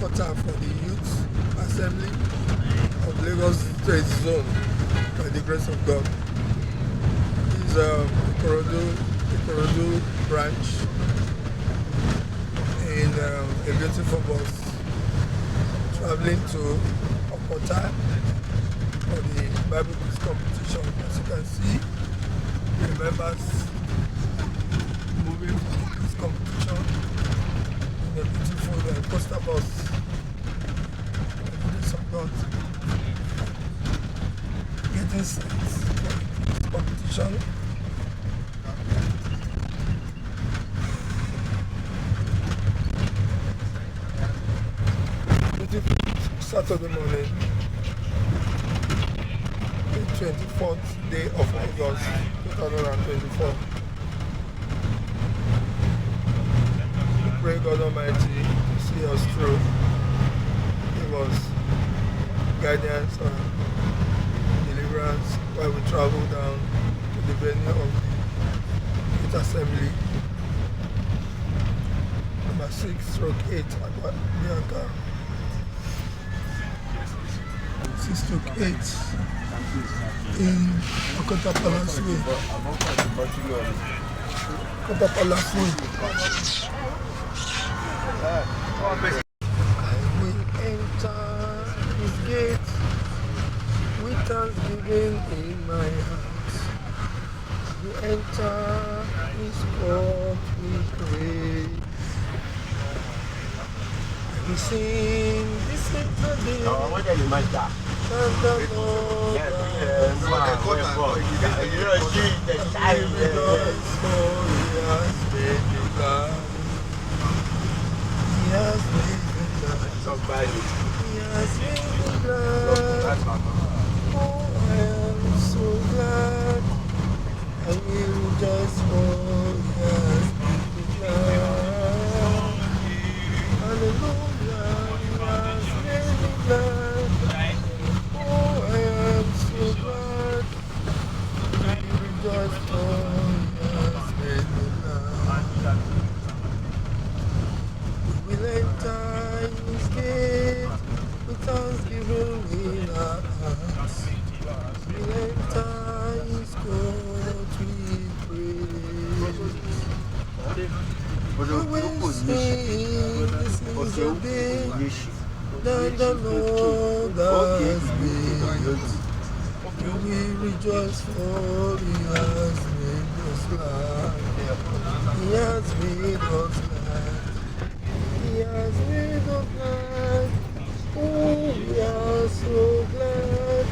Okota for the Youth Assembly of Lagos State Zone by the grace of God. This is Ikorodu branch in a beautiful bus traveling to Okota for the Bible quiz competition. As you can see, the members moving for this competition in a beautiful coaster bus. By the grace of God, getting set for this competition. Saturday morning, the 24th day of August 2024. We pray God Almighty to see us through. Give us guidance and deliverance while we travel down to the venue of the Youth Assembly, number 6/8 Bianca. 6/8 in Okota Palace Way. Okota Palace Way. I will enter his gate with thanksgiving in my heart. We enter his court with praise. We sing this is the day. And the Lord has rejoiced, for he has made me glad. He has made me glad. He has made me glad. Oh, I am so glad. I will rejoice, for he has made me glad. Hallelujah, he has made me glad. We will enter his gate with thanksgiving in our hearts. We will enter his court with praise. We will sing, this is the day that the Lord has made. We will rejoice, for he has made us glad. He has made us glad. He has made us glad. Oh, we are so glad.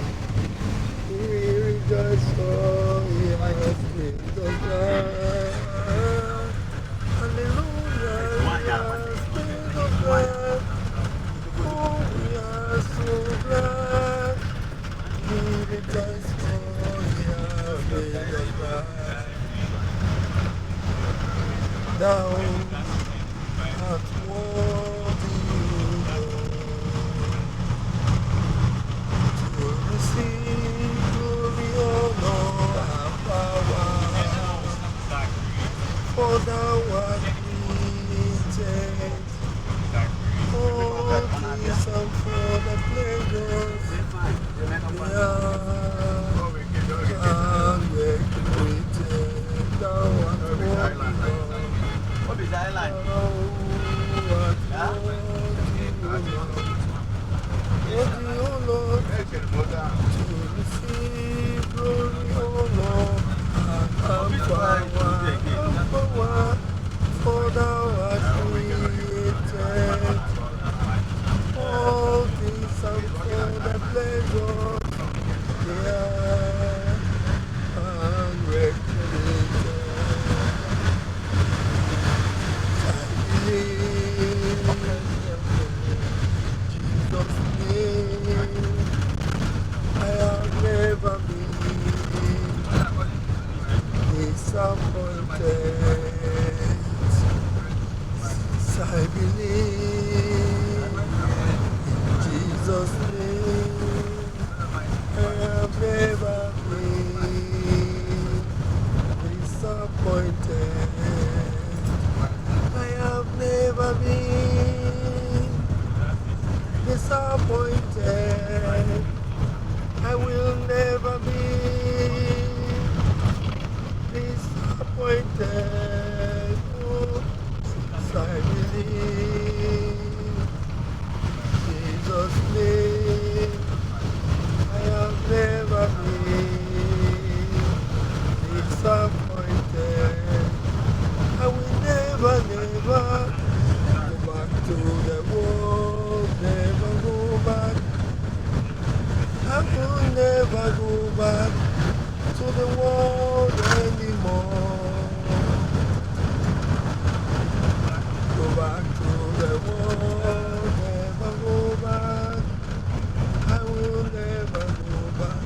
We will rejoice, for he has made us glad. Hallelujah, he has made us glad. Oh, we are so glad. We rejoice, for he has made us glad. Thou art worthy, O Lord. disappointed. I will never be disappointed. Oh, I believe Jesus' name. I have never been disappointed. I will never, never go back to the world, never go back. I will never go back to the world anymore. Go back to the world, never go back. I will never go back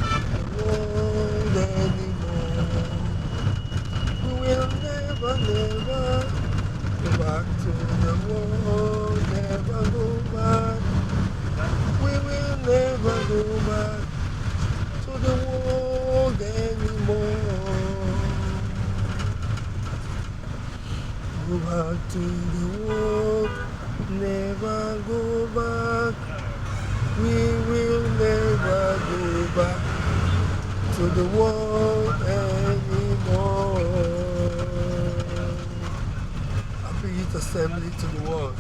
to the world anymore. We will never, never go back to the world, never go back. We will never go back to the world anymore. Go back to the world, never go back. We will never go back to the world anymore. I bring it assembly to the world.